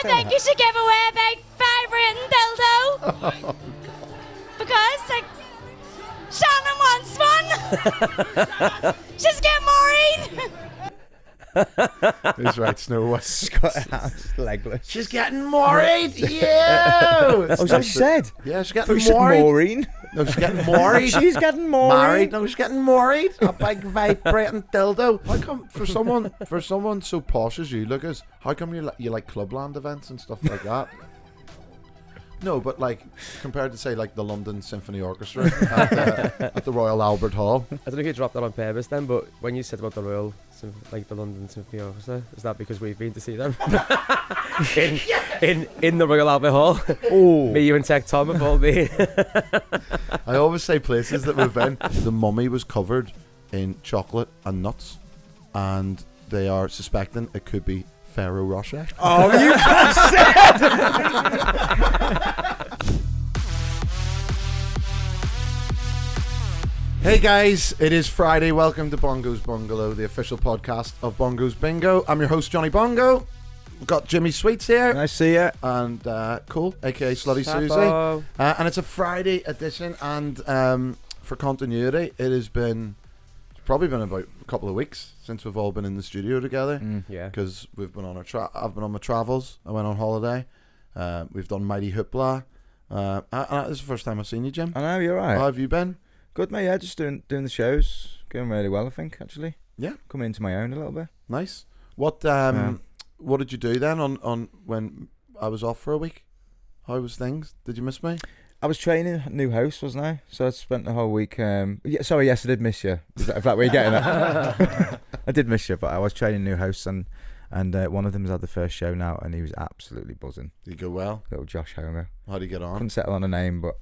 I think you should give away a big vibrating dildo. Because, like, Shannon wants one. She's getting married. He's right, Snow White. Scott House, legless. She's getting married. Yeah. Oh, is that what she said? Yeah, she's I thought getting you said married. Maureen. No, she's getting married. She's getting married. Married? No, she's getting married. A big vibrating dildo. How come for someone so posh as you, Lucas? How come you like Clubland events and stuff like that? No, but like compared to say like the London Symphony Orchestra at the Royal Albert Hall. I don't know if you dropped that on purpose then, but when you said about the Royal, like the London Symphony Orchestra, is that because we've been to see them in the Royal Albert Hall? Oh, Me, you, and Tech Tom have all been. I always say places that we've been. The mummy was covered in chocolate and nuts, and they are suspecting it could be Ferrero Rocher. oh, you Hey guys, it is Friday. Welcome to Bongo's Bungalow, the official podcast of Bongo's Bingo. I'm your host, Johnny Bongo. We've got Jimmy Sweets here. Nice to see you. And Cole, aka Slutty Susie. Sapo. And it's a Friday edition, and for continuity, it's probably been about a couple of weeks since we've all been in the studio together. Yeah. Because we've been on I've been on my travels. I went on holiday. We've done Mighty Hoopla. And this is the first time I've seen you, Jim. I know, you're right. How have you been? Good, mate. Yeah, just doing the shows. Going really well, I think, actually. Yeah. Coming into my own a little bit. Nice. What did you do then on when I was off for a week? How was things? Did you miss me? I was training a new house, wasn't I? So I spent the whole week. Sorry, yes, I did miss you. Is that where you're getting at? I did miss you, but I was training a new house, and one of them has had the first show now, and he was absolutely buzzing. Did you go well? Little Josh Homer. How did you get on? Couldn't settle on a name, but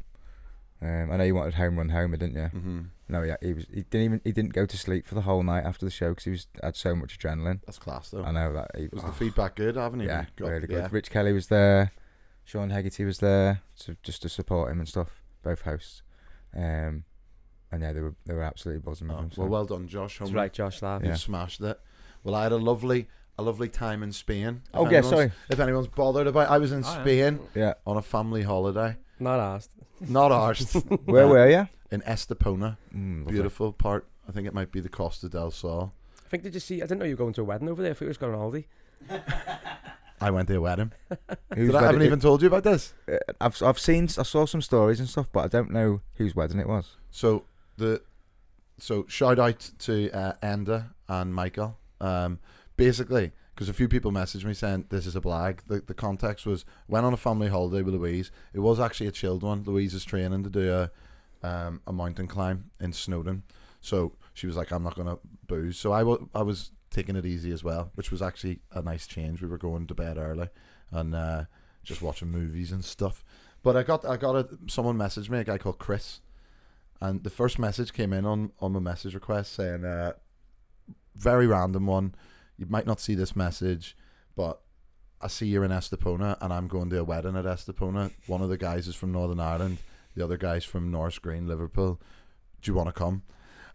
I know you wanted Home Run Homer, didn't you? Mm-hmm. No, yeah, he didn't go to sleep for the whole night after the show because had so much adrenaline. That's class though. I know that. Was the feedback good? I haven't even Yeah, got, really good. Yeah. Rich Kelly was there, Sean Hegarty was there, just to support him and stuff. Both hosts, and yeah, they were absolutely buzzing with him. So. Well done, Josh. That's right, Josh Lav. You smashed it. Well, I had a lovely time in Spain. Sorry. If anyone's bothered about, I was in Spain on a family holiday. Not asked. Not ours. Where were you? In Estepona. Lovely. Beautiful part. I think it might be the Costa del Sol. I think, did you see? I didn't know you were going to a wedding over there. I thought you was going on holiday. I went to a wedding. Whose I haven't even told you about this. I saw some stories and stuff, but I don't know whose wedding it was. So shout out to Enda and Michael. Basically, because a few people messaged me saying this is a blag. The context was went on a family holiday with Louise. It was actually a chilled one. Louise is training to do a mountain climb in Snowdon, so she was like, I'm not gonna booze. So I was taking it easy as well, which was actually a nice change. We were going to bed early and just watching movies and stuff. But someone messaged me, a guy called Chris, and the first message came in on my message request saying, very random one. You might not see this message, but I see you're in Estepona and I'm going to a wedding at Estepona. One of the guys is from Northern Ireland. The other guy's from Norris Green, Liverpool. Do you want to come?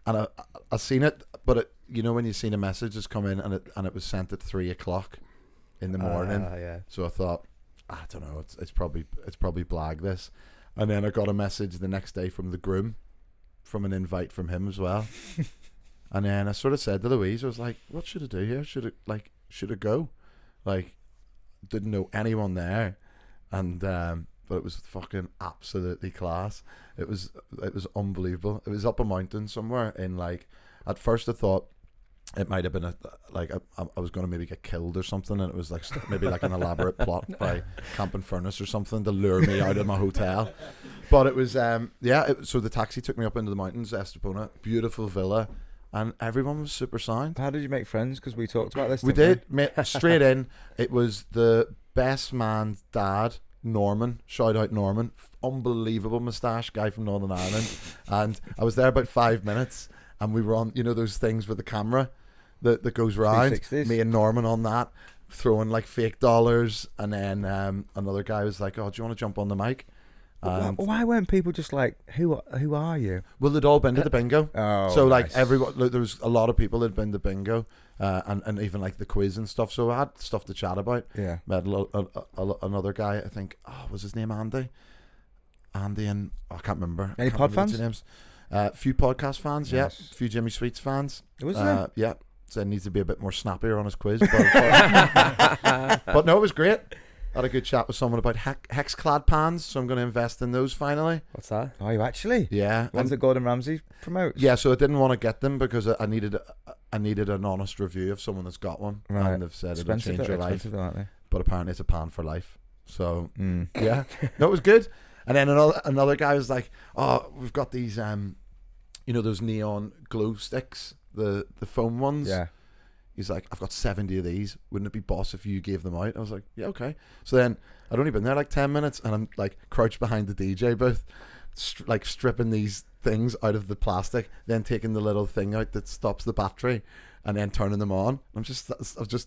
And I seen it, but when you seen a message that's come in and it was sent at 3:00 in the morning. Yeah. So I thought, I don't know, it's probably blag this. And then I got a message the next day from the groom, from an invite from him as well. And then I sort of said to Louise, I was like, what should I do here? Should I go? Like, didn't know anyone there. And but it was fucking absolutely class. It was unbelievable. It was up a mountain somewhere in, like, at first I thought it might have been I was going to maybe get killed or something, and it was like maybe like an elaborate plot by Camp and Furnace or something to lure me out of my hotel. But it was so the taxi took me up into the mountains, Estepona, beautiful villa. And everyone was super sound. How did you make friends? Because we talked about this. We did. Straight in. It was the best man's dad, Norman. Shout out Norman. Unbelievable moustache guy from Northern Ireland. And I was there about 5 minutes. And we were on, those things with the camera that goes round. 360s. Me and Norman on that, throwing like fake dollars. And then another guy was like, oh, do you want to jump on the mic? And Why weren't people just like, who are you? well, they'd all been to the bingo. Oh, So like nice. everyone, there was a lot of people that'd been to bingo, and even like the quiz and stuff. So I had stuff to chat about. Yeah. Met another guy. I think was his name Andy? Andy and I can't remember. Any I can't pod remember the fans? Names. Few podcast fans. Yeah. Nice. Few Jimmy Sweets fans. Was there? Yeah. So it needs to be a bit more snappier on his quiz. But no, it was great. I had a good chat with someone about hex-clad pans, so I'm going to invest in those finally. What's that? Are you actually? Yeah. Ones that Gordon Ramsay promotes? Yeah, so I didn't want to get them because I needed an honest review of someone that's got one, Right. and they've said it'll Expensive, change your life. expensive, aren't they? But apparently it's a pan for life. So Mm. yeah, no, it was good. And then another guy was like, "Oh, we've got these those neon glow sticks, the foam ones." Yeah. He's like, "I've got 70 of these. Wouldn't it be boss if you gave them out?" I was like, "Yeah, okay." So then I'd only been there like 10 minutes, and I'm like crouched behind the DJ booth, like stripping these things out of the plastic, then taking the little thing out that stops the battery, and then turning them on. I'm just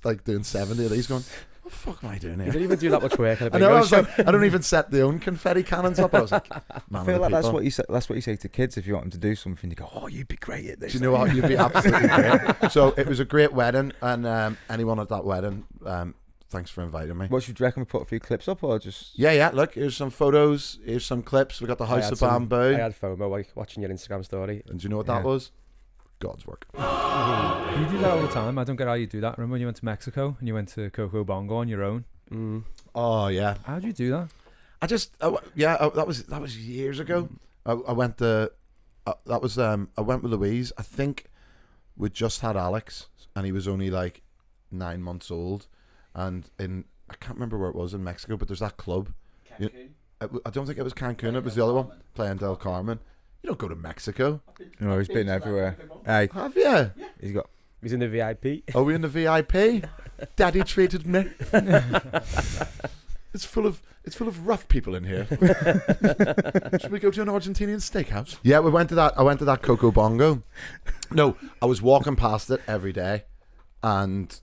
like doing 70 of these, going, "What the fuck am I doing You here?" didn't even do that much work. At a I know. I bingo was show. like, I don't even set the own confetti cannons up. I was like, I feel like that's what you say. That's what you say to kids if you want them to do something. You go, "Oh, you'd be great at this." Do you know what? You'd be absolutely great. So it was a great wedding, and anyone at that wedding, thanks for inviting me. What should you reckon? We put a few clips up, or just? Yeah. Look, here's some photos. Here's some clips. We got the I House had of some- Bamboo. I had FOMO like watching your Instagram story. And do you know what that Yeah. was? God's work. You do that all the time. I don't get how you do that. Remember when you went to Mexico and you went to Coco Bongo on your own? Mm. Oh yeah. How'd you do that? That was years ago. I went to I went with Louise. I think we just had Alex, and he was only like 9 months old, and I can't remember where it was in Mexico, but there's that club. I don't think it was Cancun. It was the other one, Playa del Carmen. You don't go to Mexico, No, he's been everywhere. Hey, have you? he's got. He's in the VIP. Are we in the VIP? Daddy treated me. It's full of rough people in here. Should we go to an Argentinian steakhouse? Yeah, we went to that. I went to that Coco Bongo. No, I was walking past it every day, and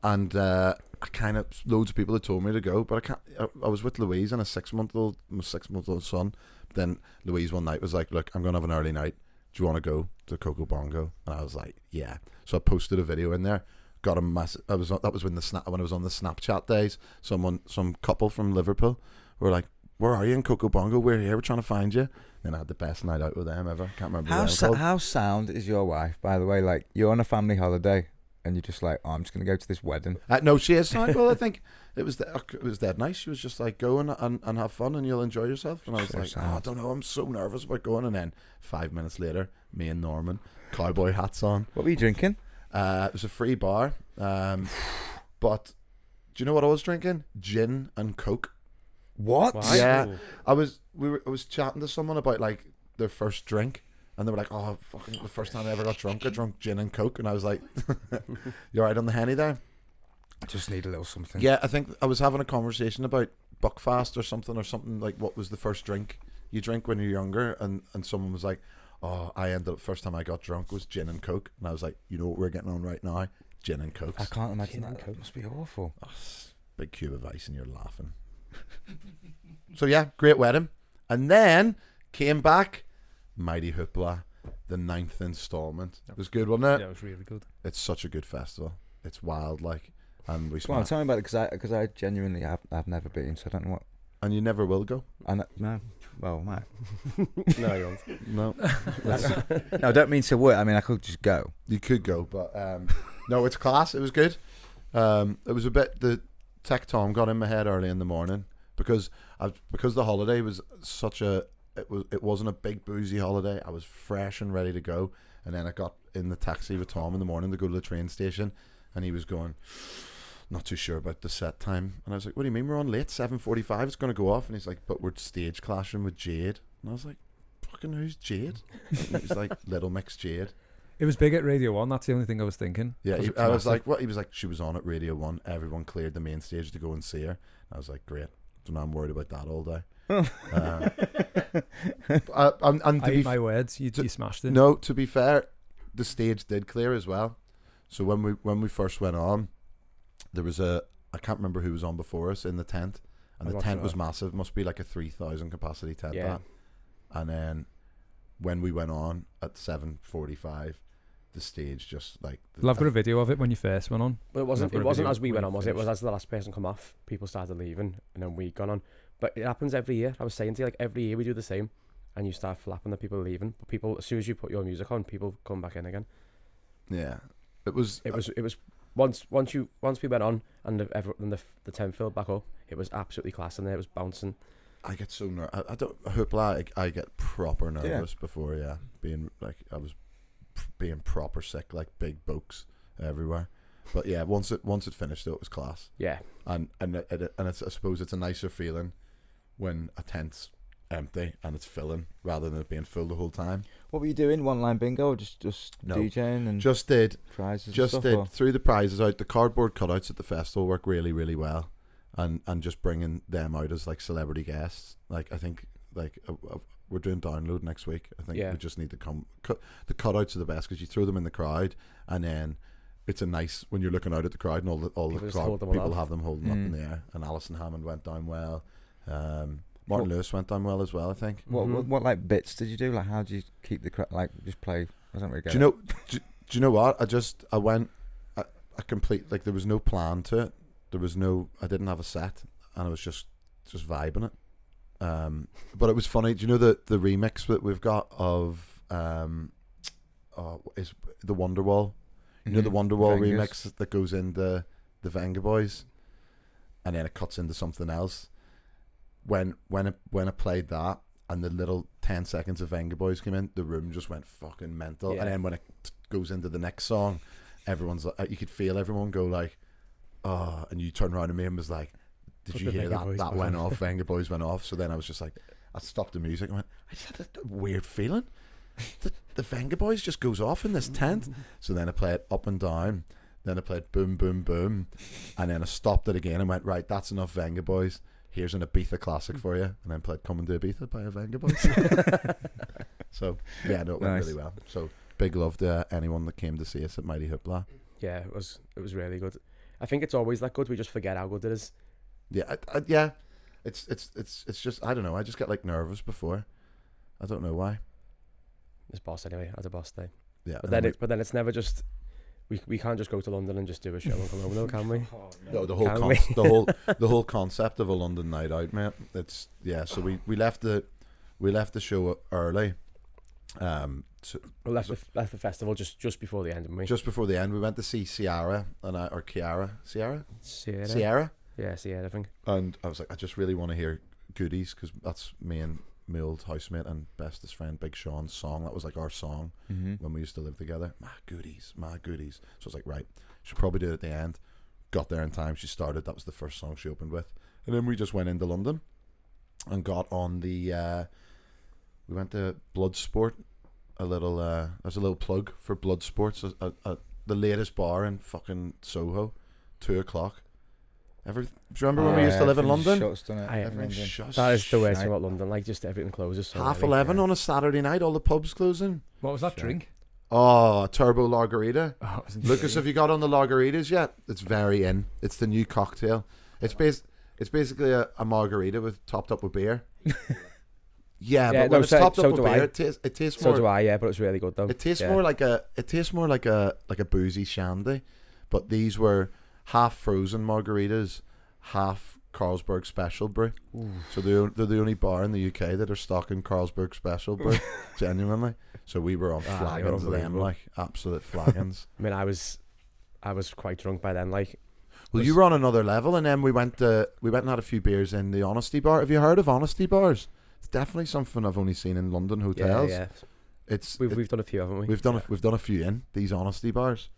I kind of loads of people had told me to go, but I can't. I was with Louise and my 6-month-old son. Then Louise one night was like, "Look, I'm gonna have an early night. Do you want to go to Coco Bongo?" And I was like, "Yeah." So I posted a video in there. Got a massive. That was when I was on the Snapchat days. Some couple from Liverpool were like, "Where are you in Coco Bongo? We're here. We're trying to find you." Then I had the best night out with them ever. Can't remember. How sound is your wife, by the way? Like, you're on a family holiday and you're just like, "Oh, I'm just gonna go to this wedding." No, she is. Well, I think it was dead nice. She was just like, "Go and have fun, and you'll enjoy yourself." And I was So like, sad. "Oh, I don't know. I'm so nervous about going." And then 5 minutes later, me and Norman, cowboy hats on. What were you drinking? It was a free bar, but do you know what I was drinking? Gin and Coke. What? Why? Yeah. Ooh. I was chatting to someone about like their first drink, and they were like, "Oh, fucking the first time I ever got drunk, I drank gin and Coke," and I was like, "You alright on the henny there?" I just need a little something. Yeah, I think I was having a conversation about Buckfast or something like what was the first drink you drink when you're younger, and someone was like, "Oh, I ended up first time I got drunk was gin and Coke," and I was like, "You know what we're getting on right now? Gin and Coke." I can't imagine Gin and that. Coke. That must be awful. Big cube of ice, and you're laughing. So yeah, great wedding, and then came back, Mighty Hoopla, the 9th installment. It was good, wasn't it? Yeah, it was really good. It's such a good festival. It's wild, like, and we Come on, smashed. tell me about it, because I genuinely have never been, so I don't know what. And you never will go. No, well, mate. No, you won't. No, No, I don't mean to what. I mean, I could just go. you could go, but no, it's class. It was good. It was a bit. The tech Tom got in my head early in the morning because the holiday was such a. It wasn't a big boozy holiday. I was fresh and ready to go, and then I got in the taxi with Tom in the morning to go to the train station, and he was going, "Not too sure about the set time," and I was like, "What do you mean we're on late? 7:45. It's going to go off." And he's like, "But we're stage clashing with Jade," and I was like, "Fucking who's Jade?" And he's like, "Little Mix Jade." It was big at Radio 1. That's the only thing I was thinking. Yeah, it I was massive? like, "What?" He was like, "She was on at Radio 1. Everyone cleared the main stage to go and see her." I was like, "Great." So now I'm worried about that all day. And I to eat be my words. You smashed it. no, to be fair, the stage did clear as well. So when we first went on, there was I can't remember who was on before us in the tent, and I'm the not tent sure. was massive. Must be like a 3,000 capacity tent. Yeah. That. And then when we went on at 7:45, the stage just like. Well, I've got a video of it when you first went on. But it wasn't. I've got It a wasn't video as we when went you on, was it? It was finished. as the last person come off, people started leaving, and then we gone on. But it happens every year. I was saying to you, like every year we do the same, and you start flapping the people leaving. But people, as soon as you put your music on, people come back in again. Yeah, it was. It was once we went on and the tent filled back up, it was absolutely class, and it was bouncing. I get so nervous. I don't hoopla. I get proper nervous before. Yeah, being like I was being proper sick, like big books everywhere. But yeah, once it finished, it was class. Yeah, And it's, I suppose it's a nicer feeling when a tent's empty and it's filling rather than it being full the whole time. What were you doing? One line bingo, or just No. DJing and Just did prizes? just and did stuff, or? threw the prizes out. The cardboard cutouts at the festival work really, really well, and just bringing them out as like celebrity guests. Like I think like we're doing download next week. I think Yeah. we just need to come. The cutouts are the best because you throw them in the crowd, and then it's a nice when you're looking out at the crowd and all the People just crowd hold them people up. have them holding up in the air. And Alison Hammond went down well. Martin Lewis went down well as well. I think. What like bits did you do? Like how do you keep the like just play? I don't really get Do you know? Do you know what? I went. I complete like there was no plan to it. There was no. I didn't have a set, and I was just vibing it. But it was funny. Do you know the remix that we've got of is the Wonderwall? You know the Wonderwall remix that goes into the Venga Boys, and then it cuts into something else. When I played that and the little 10 seconds of Venga Boys came in, the room just went fucking mental. Yeah. And then when it goes into the next song, everyone's like, you could feel everyone go like, oh, and you turn around to me and was like, did Put you the hear Venga that? Boys That back went on. off. Venga Boys went off. So then I was just like, I stopped the music and went, I just had a weird feeling. The Venga Boys just goes off in this tent. So then I played up and down. Then I played boom, boom, boom. And then I stopped it again and went, right, that's enough Venga Boys. Here's an Ibiza classic for you. And then played Coming to Ibiza by a Venga Boys. So, yeah, no, it went really well. So, big love to anyone that came to see us at Mighty Hoopla. Yeah, it was really good. I think it's always that good. We just forget how good it is. Yeah, yeah. It's just, I don't know. I just get like nervous before. I don't know why. It's boss anyway. As a boss day. Yeah. But then it's never just. We can't just go to London and just do a show and come home, though, can we? No, the whole Can we? the whole concept of a London night out, mate. It's So we left the show early. We left the festival just before the end, didn't we? Just before the end, we went to see Sierra Sierra. Sierra. Yeah, Sierra, I think. And I was like, I just really want to hear Goodies because that's me and my old housemate and bestest friend Big Sean's song. That was like our song when we used to live together. My goodies. So I was like, right, should probably do it at the end. Got there in time. She started. That was the first song she opened with. And then we just went into London and got on the. We went to Bloodsport. There's a little plug for Bloodsport. The latest bar in fucking Soho, 2:00. Do you remember when we used to live in London? Everything Shuts. That is the worst Shite. thing about London. Like, just everything closes. So 11:30 on a Saturday night, all the pubs closing. What was that Shite. drink? Oh, Turbo Largarita. Oh, it was Lucas, insane. have you got on the Largaritas yet? It's very in. It's the new cocktail. It's basically a margarita topped up with beer. Yeah, but when it's topped up with beer, it tastes So more. do I, yeah, but it's really good though. It tastes more like a boozy shandy. But these were half frozen margaritas, half Carlsberg Special Brew. So they're the only bar in the UK that are stocking Carlsberg Special Brew. Genuinely. So we were on flagons of them, unbelievable. like absolute flagons. I mean, I was quite drunk by then. Like, Well, you were on another level, and then we went and had a few beers in the Honesty Bar. Have you heard of Honesty Bars? It's definitely something I've only seen in London hotels. yeah. It's We've done a few, haven't we? we've done a few in these Honesty Bars.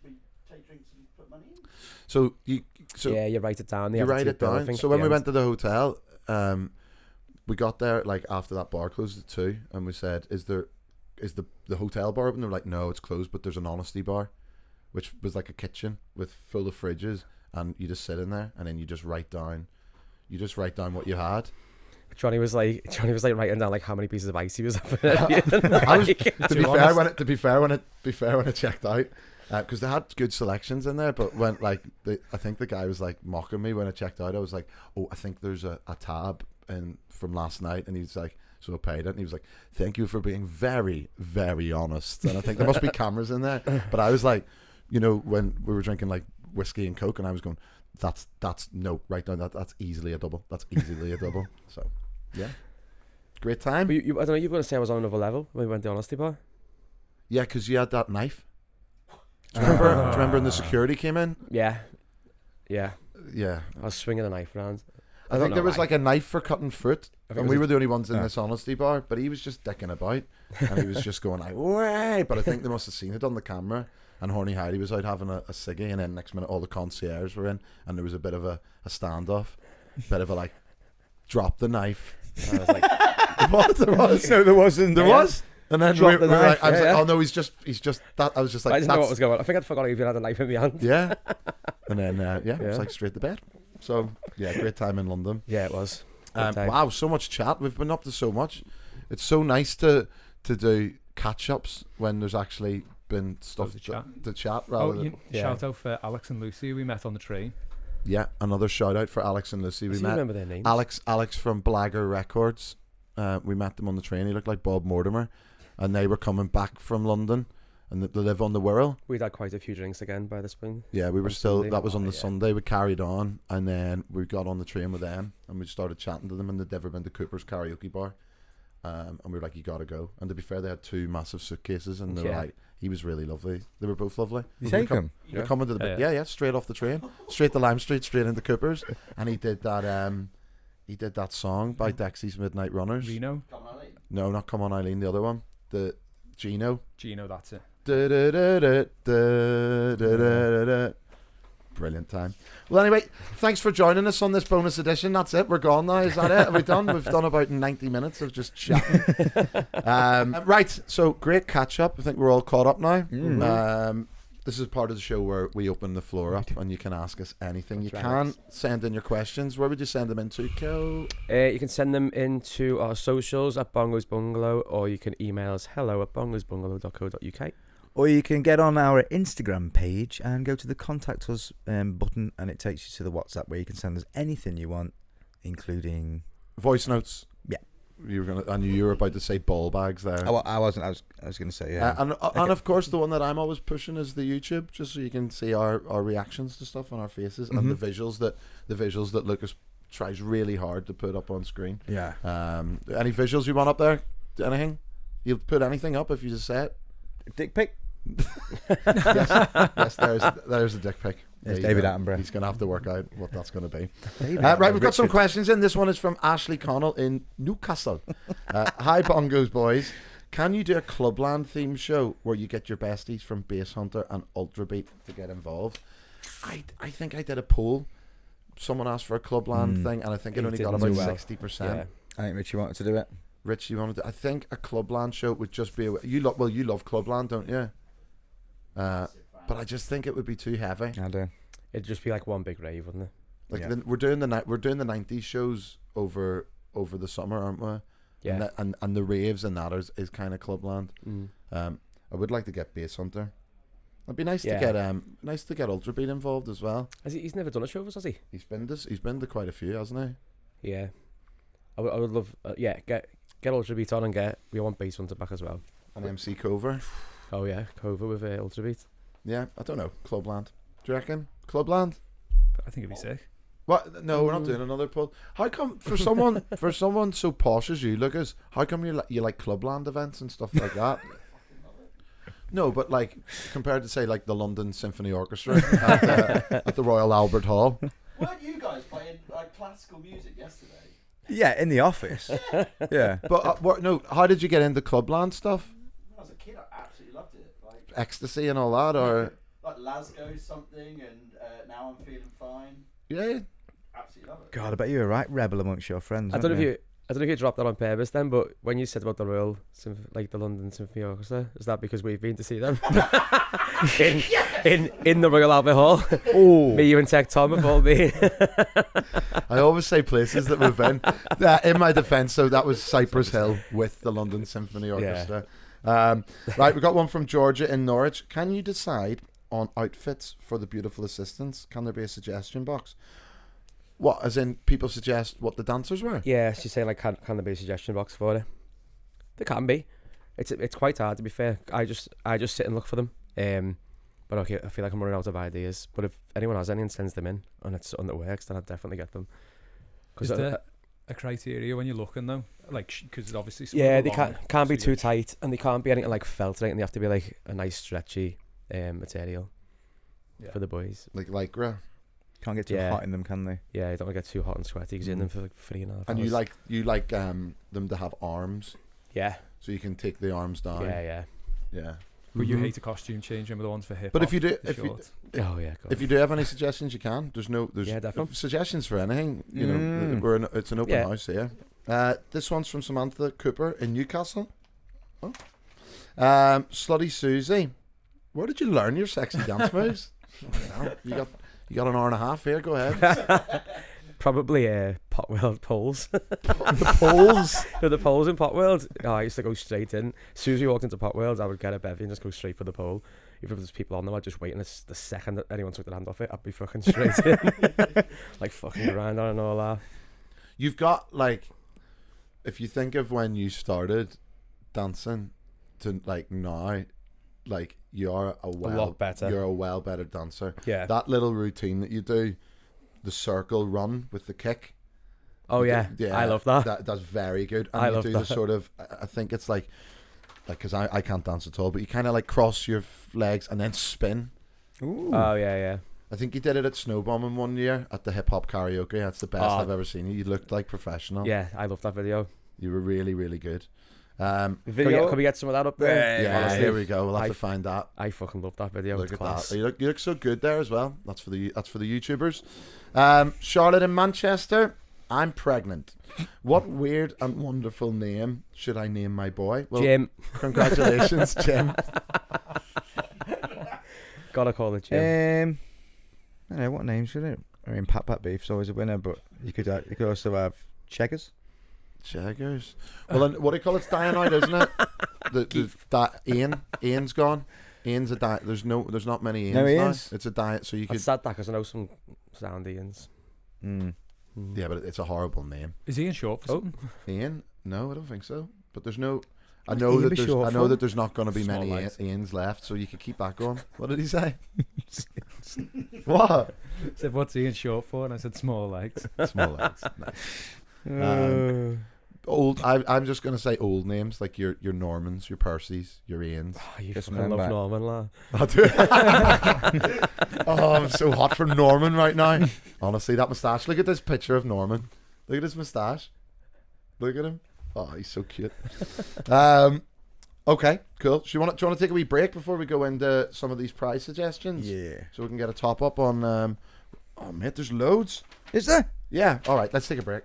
So you you write it down. you write it down. So when we went to the hotel, we got there like after that bar closed at 2, and we said, "Is the hotel bar open?" They were like, "No, it's closed, but there's an Honesty Bar," which was like a kitchen with full of fridges, and you just sit in there, and then you just write down what you had. Johnny was like writing down like how many pieces of ice he was having. I was, to be fair when it checked out, because they had good selections in there. But when I think the guy was like mocking me when I checked out. I was like, oh, I think there's a tab from last night, and he's like, so I paid it, and he was like, thank you for being very, very honest. And I think there must be cameras in there. But I was like, when we were drinking like whiskey and coke, and I was going, that's no, write down that's easily a double. That's easily a double. So yeah, great time. But I don't know. You were going to say I was on another level when we went to Honesty Bar. Yeah, because you had that knife. Do you remember when the security came in? Yeah. Yeah. I was swinging a knife around. I think there was like a knife for cutting fruit, and we were the only ones in Yeah. this Honesty Bar, but he was just dicking about, and he was just going like, way, but I think they must have seen it on the camera, and Horny Heidi was out having a ciggy, and then next minute all the concierge were in, and there was a bit of a standoff, bit of a like, drop the knife. And I was like, what? There was? No, there wasn't. There was? And then Drop the we were knife, like, I was yeah. like, oh no, he's just that. I was just like, I didn't know what was going on. I think I'd forgotten if you had a knife in my hand. yeah. And then it was like straight to bed. So yeah, great time in London. Yeah, it was. Good time. Wow, so much chat. We've been up to so much. It's so nice to do catch ups when there's actually been stuff to chat rather than Shout out for Alex and Lucy we met on the train. yeah. Another shout out for Alex and Lucy. I We still met remember their names. Alex from Blagger Records. We met them on the train. He looked like Bob Mortimer, and they were coming back from London, and they live on the Wirral. We'd had quite a few drinks again by this point. Yeah, we were On still. Sunday. That was on the Yeah. Sunday. We carried on, and then we got on the train with them, and we started chatting to them, and they'd never been to Cooper's karaoke bar, and we were like, "You gotta go." And to be fair, they had 2 massive suitcases, and they were Yeah. like, "He was really lovely." They were both lovely. You They take him? They're coming to the Yeah. yeah, straight off the train, straight to Lime Street, straight into Cooper's, and he did that. He did that song by Dexy's Midnight Runners. Reno, No, not Come On Eileen. The other one, the Gino. that's it. Brilliant time. Well, anyway, thanks for joining us on this bonus edition. That's it. We're gone now. Is that it? Are we done? We've done about 90 minutes of just chatting. Right. So great catch up. I think we're all caught up now. This is part of the show where we open the floor up and you can ask us anything. You can send in your questions. Where would you send them into, Kel? You can send them into our socials at Bongo's Bungalow, or you can email us hello@bongosbungalow.co.uk. Or you can get on our Instagram page and go to the contact us button, and it takes you to the WhatsApp where you can send us anything you want, including Voice notes. Yeah. I knew you were about to say ball bags there. I wasn't. I was going to say yeah. And of course the one that I'm always pushing is the YouTube, just so you can see our reactions to stuff on our faces and the visuals that Lucas tries really hard to put up on screen. Yeah. Any visuals you want up there? Anything? You'll put anything up if you just say it. Dick pic. yes, there's a dick pic. There's David Attenborough. He's going to have to work out what that's going to be. Right, Right, we've got some questions in. This one is from Ashley Connell in Newcastle. Hi, Bongos boys. Can you do a Clubland theme show where you get your besties from Bass Hunter and Ultrabeat to get involved? I think I did a poll. Someone asked for a Clubland thing, and I think it He only got didn't about do well. 60%. Yeah. I think Richie wanted to do it. Rich, you wanted to? I think a Clubland show would just be you love Clubland, don't you? But I just think it would be too heavy. I do. It'd just be like one big rave, wouldn't it? Like Yeah. we're doing the 90s shows over the summer, aren't we? Yeah. And the raves and that is kind of Clubland. Mm. I would like to get Bass Hunter. It'd be nice Yeah. to get Ultrabeat involved as well. He's never done a show with us, has he? He's been to quite a few, hasn't he? Yeah. I would love. Get Ultrabeat on, and we want Bass Hunter back as well. And MC Cover. Oh yeah, Cover with Ultrabeat. Yeah, I don't know. Clubland. Do you reckon Clubland? I think it'd be sick. What? No, we're not doing another poll. How come for someone so posh as you, Lucas? How come you like Clubland events and stuff like that? No, but like compared to say like the London Symphony Orchestra at the Royal Albert Hall. Weren't you guys playing like classical music yesterday? Yeah, in the office. Yeah. But no, how did you get into Clubland stuff? When I was a kid, I absolutely loved it. Like Ecstasy and all that, or like Lasgo something, and Now I'm Feeling Fine. yeah. Absolutely love it. God, I bet you're a right rebel amongst your friends. I don't know aren't if you dropped that on purpose then, but when you said about the the London Symphony Orchestra, is that because we've been to see them in the Royal Albert Hall? Oh. Me, you, and Tech Tom have all been. I always say places that we've been. In my defence, so that was Cypress Hill with the London Symphony Orchestra. Right, we got one from Georgia in Norwich. Can you decide on outfits for the beautiful assistants? Can there be a suggestion box? What, as in people suggest what the dancers wear? Yeah, she's saying like, can there be a suggestion box for it? There can be. It's quite hard, to be fair. I just sit and look for them. But okay, I feel like I'm running out of ideas. But if anyone has any and sends them in, and it's something that works, then I'd definitely get them. Is there a criteria when you're looking though? Like, because obviously some yeah, are they long, can't be so too you- tight, and they can't be anything like felt, right? And they have to be like a nice stretchy material Yeah. for the boys. Like lycra. Can't get too Yeah. hot in them, can they? Yeah, you don't want to get too hot and sweaty because you're in them for like 3.5 And hours. you like them to have arms, Yeah, so you can take the arms down. yeah. Yeah. But you Mhm. hate a costume change. Remember the ones for hip But hop? if you do, the if you, shorts? Oh yeah. God. if you do have any suggestions, you can. There's Yeah, definitely. suggestions for anything. You know, Mm. it's an open Yeah. house here. This one's from Samantha Cooper in Newcastle. Oh. Slutty Susie, where did you learn your sexy dance moves? you got an hour and a half here. Go ahead. Probably Pot World poles. The poles. The poles in Pot World. Oh, I used to go straight in. As soon as we walked into Pot World, I would get a bevy and just go straight for the pole. Even if there's people on them, I'd just wait, and the second that anyone took their hand off it, I'd be fucking straight in. Like fucking grind on and all that. You've got like, if you think of when you started dancing to like now, like you're a lot better. You're a well better dancer. Yeah. That little routine that you do, the circle run with the kick. Oh yeah. I love that. That's very good. And I you love do that. the sort of, I think it's like because I can't dance at all, but you kind of like cross your legs and then spin. Ooh. Oh yeah. I think you did it at Snowbombing one year at the hip hop karaoke. That's the best Oh. I've ever seen you. You looked like professional. Yeah, I love that video. You were really, really good. Can we get some of that up there? Yeah, Honestly, here we go. We'll have I- to find that. I fucking love that video. Look It's at class. that. You look so good there as well. That's for the YouTubers. Charlotte in Manchester. I'm pregnant. What weird and wonderful name should I name my boy? Well, Jim. congratulations, Jim. Gotta call it Jim. I don't know what name should it. I mean, Pat Beef's always a winner, but you could also have Checkers. Checkers. Well, then, what do you call it? It's dying out, isn't it? Ian's gone. Ian's a diet. There's not many Ians No now. Ians? It's a diet, so you could. It's sad that because I know some sound Ians. Mm. Yeah, but it's a horrible name. Is he in short for something? Ian? No, I don't think so. But there's no. I What's know Ian that be there's. short I know for? that there's not going to be Small many legs. Ians left, so you could keep that going. What did he say? What? Said what's he in short for? And I said small legs. Small legs. Nice. Old. I'm just going to say old names like your Normans, your Percys, your Ians. Oh, you Just fucking love remember. Norman, la. I do. Oh, I'm so hot for Norman right now. Honestly, that moustache. Look at this picture of Norman. Look at his moustache. Look at him. Oh, he's so cute. Okay, cool. Do you want to take a wee break before we go into some of these prize suggestions? Yeah. So we can get a top up on. Oh, mate, there's loads. Is there? Yeah. All right, let's take a break.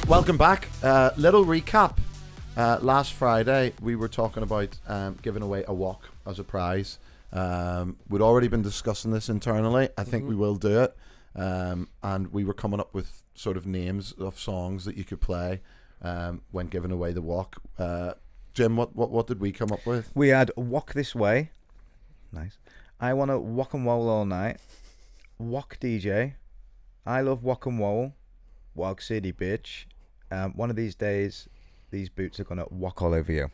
Welcome back. Little recap. Last Friday, we were talking about giving away a walk as a prize. We'd already been discussing this internally. I think we will do it. And we were coming up with sort of names of songs that you could play when giving away the walk. Jim, what did we come up with? We had Walk This Way. Nice. I Want to Walk and Roll All Night. Walk DJ. I Love Walk and Roll. Walk City Bitch. One of these days, these boots are going to walk all over you.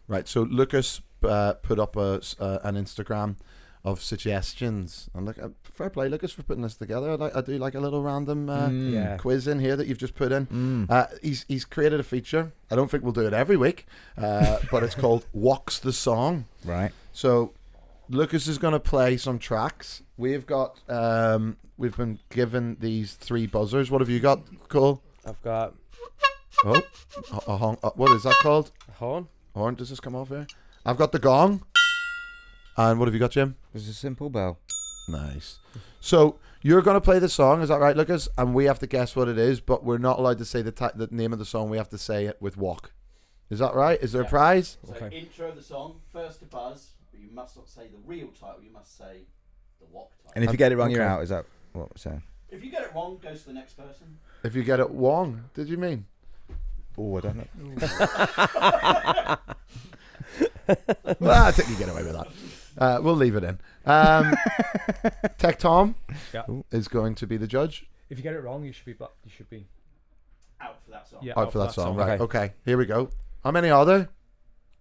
Right, so Lucas put up an Instagram of suggestions. And look, fair play, Lucas, for putting this together. I do like a little random Yeah. quiz in here that you've just put in. Mm. He's created a feature. I don't think we'll do it every week, but it's called Walks the Song. Right. So Lucas is going to play some tracks. We've got we've been given these 3 buzzers. What have you got, Cole? I've got What is that called? a horn. Horn? Does this come off here? I've got the gong. And what have you got, Jim? There's a simple bell. Nice. So you're going to play the song, is that right, Lucas? And we have to guess what it is, but we're not allowed to say the name of the song. We have to say it with walk. Is that right? Is there a Yeah. prize? So Okay. intro of the song, first to buzz, but you must not say the real title, you must say the walk title. And if you get it wrong, you're Okay. out. Is that what we're saying? If you get it wrong, goes to the next person. If you get it wrong, did you mean? Oh, I don't know. Well, I think you get away with that. We'll leave it in. Tech Tom Yeah. is going to be the judge. If you get it wrong, you should be. You should be. Out for that song. Yeah. Out for that song, right? Okay. Okay, here we go. How many are there?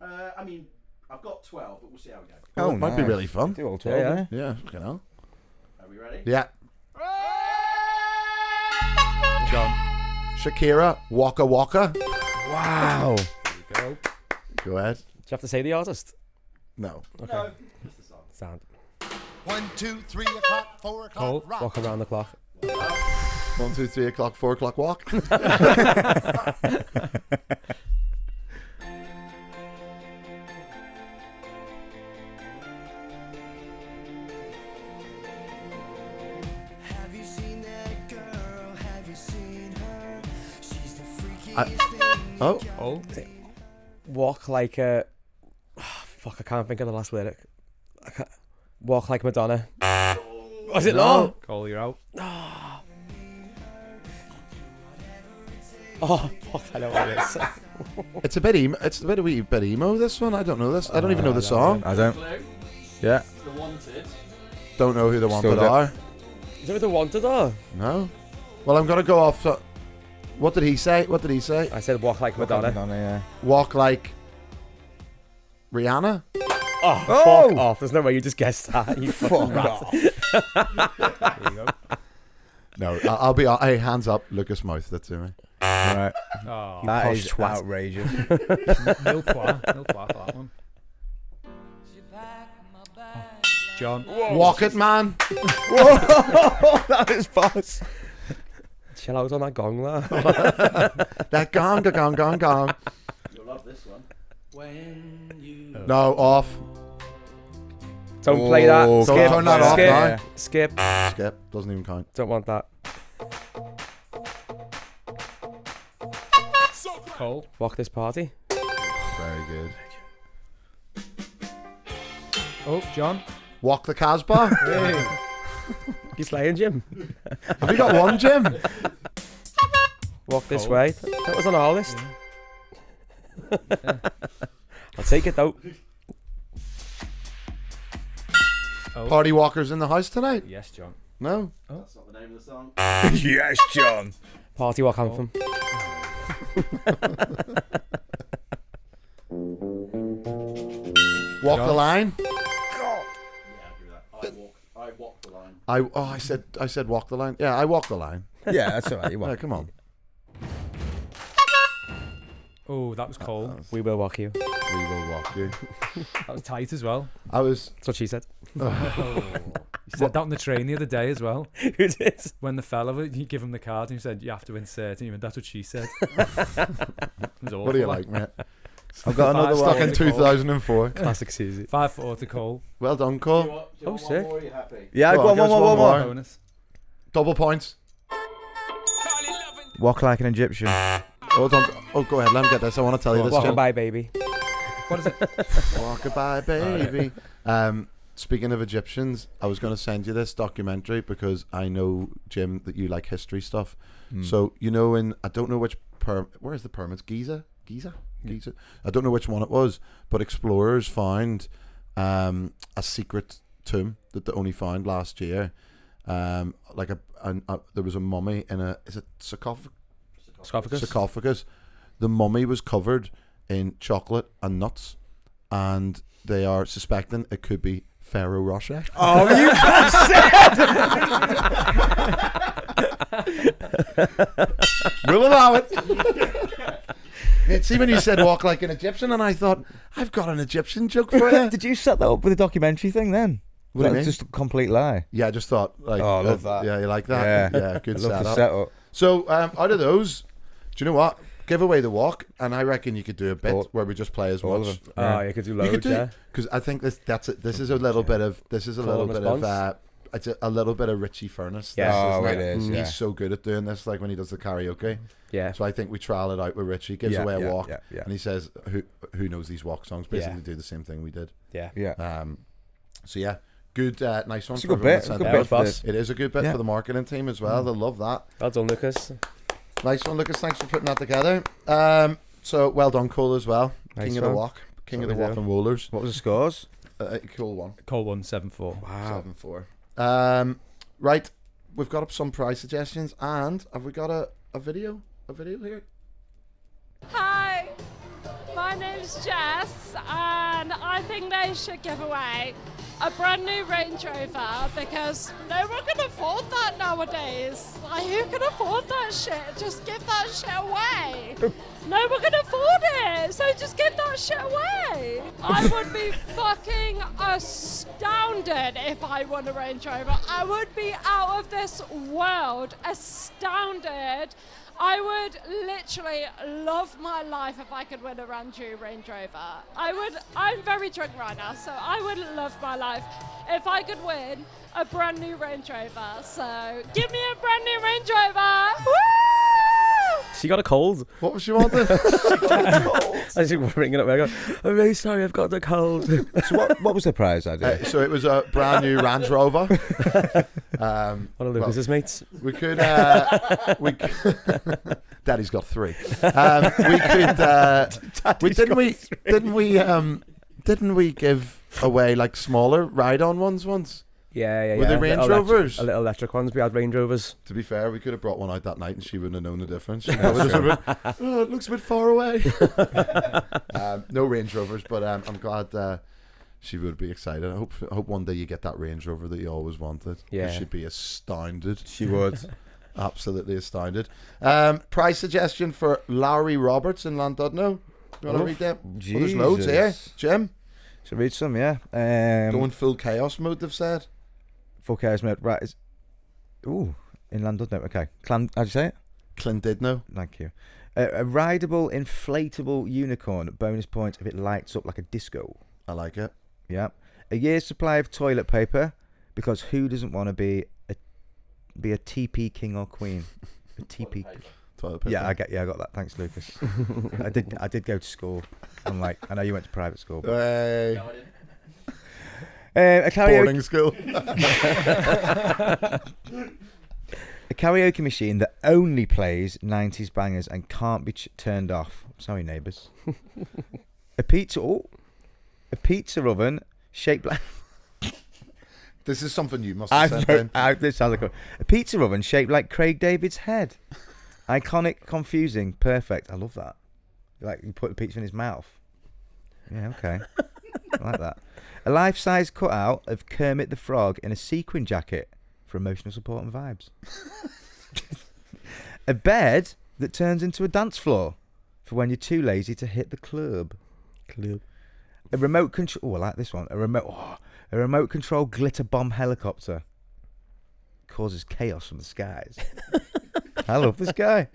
I mean, I've got 12, but we'll see how we go. Oh, it might be nice. really fun. Do all 12, Yeah, yeah. Yeah, you know. Are we ready? Yeah. John. Shakira, Waka Waka. Wow. There you go. Go ahead. Do you have to say the artist? No. Okay. No, just the song. Sound. 1, 2, 3 o'clock, 4 o'clock, Cole, rock. Walk around the clock. 1, 2, 3 o'clock, 4 o'clock walk. Have you seen that girl? Have you seen her? She's the freakiest I- thing. Oh, Oh. Walk like a. Fuck, I can't think of the last lyric. I can't... Walk like Madonna. Was it No. not? Cole, you're out. Oh, fuck, I know what it is. it's a bit emo. It's a wee bit emo. This one, I don't know this. I don't even know the song. I don't. Clue. Yeah. The Wanted. Don't know who the Wanted don't. are. Is it what they wanted or? No. Well, I'm gonna go off. What did he say? What did he say? I said walk like Madonna. Yeah. Walk like Rihanna. Oh, Oh! fuck off. There's no way you just guessed that. You fucking rat. off. There you go. No, I'll be. Hey, hands up. Lucas mouthed it to me. Right. Oh. That posh is twat. outrageous. Nil point. Nil point for that one. John. Walk it, man. That is boss. Chill out on that gong, lad. That gong, gong, gong, gong. You'll love this one. When you. No, off. Don't play that. Oh, Skip. Don't turn that off Skip. now. Skip. Skip. Doesn't even count. Don't want that. Cole. Walk this party. Very good. Oh, John. Walk the Casbah. Hey. You slaying, Jim. Have you got one, Jim? Walk this Cole. way. That was on our list. I'll take it though. Oh. Party walkers in the house tonight? Yes, John. No. That's not the name of the song. Yes, John. Party walk anthem. Walk the John. line. Yeah, I'll give you that. I walk the line. I said walk the line. Yeah, I walk the line. Yeah, that's all right. You Yeah, want? come on. Oh, that was Cole. We will walk you. We will walk you. That was tight as well. I was. That's what she said. You said that on the train the other day as well. Who did? When the fella, you give him the card and he said, you have to insert. And you went, that's what she said. It was awful. What do you like, mate? I've got another Stuck one. in 2004. Classic Susie. 5-4 to Cole. Well done, Do Cole. you want Oh, one sick. more? Are you happy? Yeah, Go go on, on, give us one one more. more. Bonus. Double points. Walk like an Egyptian. Hold on. Oh, go ahead. Let me get this. I want to tell you this. Walk Jim. by, baby. What is it? Walk-a-bye, baby. Speaking of Egyptians, I was going to send you this documentary because I know, Jim, that you like history stuff. So, you know, I don't know which where is the pyramids? Giza? I don't know which one it was, but explorers found a secret tomb that they only found last year. Like there was a mummy in is it sarcophagus? The mummy was covered in chocolate and nuts, and they are suspecting it could be Pharaoh Rocher. Oh, you We'll allow it. See, when you said walk like an Egyptian, and I thought, I've got an Egyptian joke for you. Did you set that up with a documentary thing then? What do you That's mean? just a complete lie. Yeah, I just thought, like, Oh, I love that. Yeah, you like that? Yeah, good I love the setup. setup. So, out of those, do you know what? Give away the walk, and I reckon you could do a bit All- where we just play as all much. of them. Oh, you could do You loads, could do yeah. because I think this is a little bit of Call and response. it's a little bit of Richie Furness. Yeah. this, Oh, isn't it is, He's yeah. so good at doing this, like when he does the karaoke. Yeah. So I think we trial it out with Richie. Gives away a walk, Yeah, and he says, "Who knows these walk songs?" Basically, Yeah. do the same thing we did. Yeah. yeah. So yeah, good, nice one. It's a for good everyone bit. that sent Good that. bit was for boss. the- It is a good bit Yeah. for the marketing team as well. They'll love that. Well done, Lucas. Nice one, Lucas. Thanks for putting that together. So well done, Cole, as well. Nice King of the one. walk. King That's of the what walk we and rollers. What was the scores? Cole won. Cole 174. Wow. 7-4. Right, we've got up some prize suggestions, and have we got a video? A video here? Hi, my name's Jess, and I think they should give away a brand new Range Rover because no one can afford that nowadays. Like, who can afford that shit? Just give that shit away. No one can afford it, so just give that shit away. I would be fucking astounded if I won a Range Rover. I would be out of this world, astounded. I would literally love my life if I could win a brand new Range Rover. I'm very drunk right now, so I would love my life if I could win a brand new Range Rover. So give me a brand new Range Rover. Woo! She got a cold. What was she wanting? I was ringing up. I go, I'm really sorry, I've got the cold. So what was the prize idea? So it was a brand new Range Rover. One of Lucas's mates. We could. Daddy's got 3. Didn't we give away like smaller ride-on ones once? Yeah. Were they Range Rovers? A little electric ones. We had Range Rovers. To be fair, we could have brought one out that night and she wouldn't have known the difference. She probably just would've been, oh, it looks a bit far away. No Range Rovers, but I'm glad she would be excited. I hope one day you get that Range Rover that you always wanted. 'Cause Yeah. she'd be astounded. She would. Absolutely astounded. Price suggestion for Larry Roberts in Llandudno. You want to read that? Well, there's loads here. Jim? So read some, yeah. Going full chaos mode, they've said. Full chaos mode. Right. Ooh, in Llandudno. Okay. How'd you say it? Clondidno. Thank you. A rideable, inflatable unicorn. Bonus points if it lights up like a disco. I like it. Yeah. A year's supply of toilet paper, because who doesn't want to be a TP king or queen? A TP. Toilet paper. Yeah, I got that. Thanks, Lucas. I did go to school. Unlike, I know you went to private school. But, Hey. a Boarding school. A karaoke machine that only plays 90s bangers and can't be turned off. Sorry, neighbours. A pizza oven shaped like... This is something you must have sent in. This sounds like a pizza oven shaped like Craig David's head. Iconic, confusing, perfect. I love that. Like, you put the pizza in his mouth. Yeah, okay. I like that. A life-size cutout of Kermit the Frog in a sequin jacket for emotional support and vibes. A bed that turns into a dance floor for when you're too lazy to hit the club. A remote control... Oh, I like this one. A remote control glitter bomb helicopter causes chaos from the skies. I love this guy.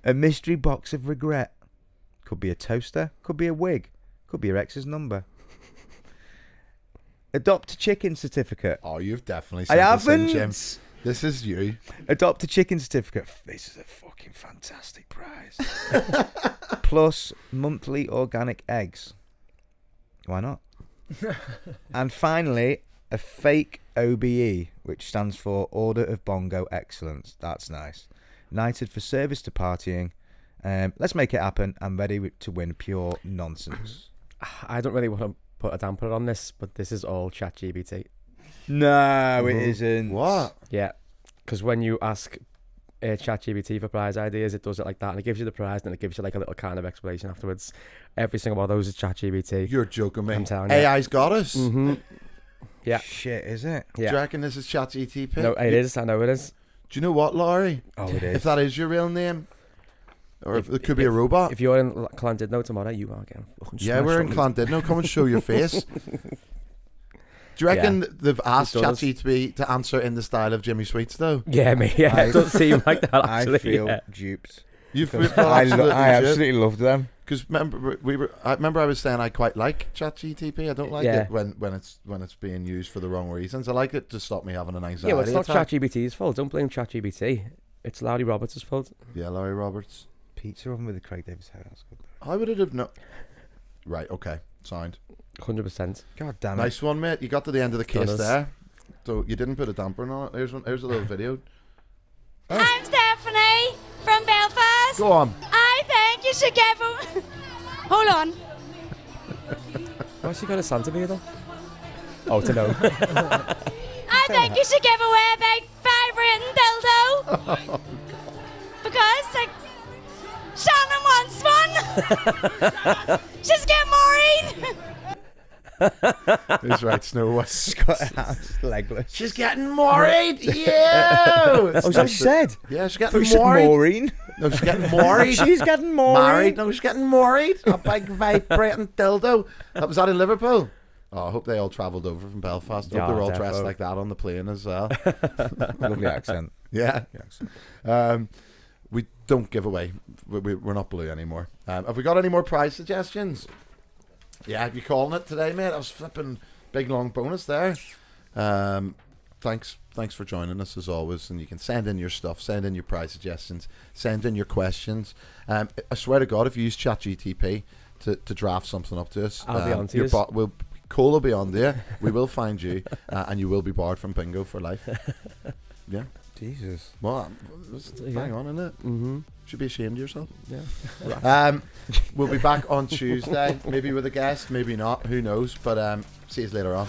A mystery box of regret. Could be a toaster. Could be a wig. Could be your ex's number. Adopt a chicken certificate. Oh, you've definitely I sent this in, haven't. Jim. This is you. Adopt a chicken certificate. This is a fucking fantastic prize. Plus monthly organic eggs. Why not? And finally, a fake OBE, which stands for Order of Bongo Excellence. That's nice. Knighted for service to partying. Let's make it happen. I'm ready to win pure nonsense. I don't really want to put a damper on this, but this is all ChatGPT. No, it isn't. What? Yeah, because when you ask ChatGPT for prize ideas, it does it like that, and it gives you the prize, and it gives you like a little kind of explanation afterwards. Every single one of those is ChatGPT. You're joking me. I'm telling you. AI's got us. Mm-hmm. Yeah. Shit, is it? Yeah. Do you reckon this is ChatGPT? No, it is. I know it is. Do you know what, Laurie? Oh, it is. If that is your real name, or if it could be a robot. If you're in Llandudno tomorrow, you are getting fucking Yeah, we're in Llandudno. Come and show your face. Do you reckon they've asked ChatGPT to answer in the style of Jimmy Sweets, though? Yeah, mate. Yeah, it does seem like that. Actually, I feel yeah. duped. You feel I absolutely absolutely loved them. Because I remember I was saying I quite like ChatGPT. I don't like it when it's being used for the wrong reasons. I like it to stop me having an anxiety Yeah, well, it's not attack. ChatGPT's fault. Don't blame ChatGPT. It's Larry Roberts' fault. Yeah, Larry Roberts. Pizza oven with the Craig Davis hair. That's good. How would it have known? Right, okay. Signed. 100%. God damn it. Nice one, mate. You got to the end of the case Done us. there. So you didn't put a damper on it. Here's a little video. I'm Stephanie from Belfast. Go on. I think you should give away. Hold on. Why's she got a Santa beard? Oh, to know. I think you should give away a big vibrating dildo. Because, like, Shannon wants one. She's getting married. He's right, Snow White. Scott House, legless. She's getting married. Yeah. Oh, is that what she said? Yeah, she's I thought getting you said married. Maureen. No, she's getting married. She's getting married. Married. No, she's getting married. A big vibrating dildo. That was that in Liverpool. Oh, I hope they all travelled over from Belfast. I hope Yeah, they're all dressed defo. like that on the plane as well. Lovely accent. Yeah. Lovely accent. We don't give away. We're not blue anymore. Have we got any more prize suggestions? Yeah, you calling it today, mate? I was flipping big long bonus there. Thanks for joining us as always, and you can send in your stuff, send in your prize suggestions, send in your questions. I swear to God, if you use ChatGTP to draft something up to us, I'll be on to you. Cole will be on there. We will find you, and you will be barred from bingo for life. Yeah. Jesus. Well, hang on, isn't it? Mm-hmm. Should be ashamed of yourself. Yeah. We'll be back on Tuesday, maybe with a guest, maybe not. Who knows? But see you later on.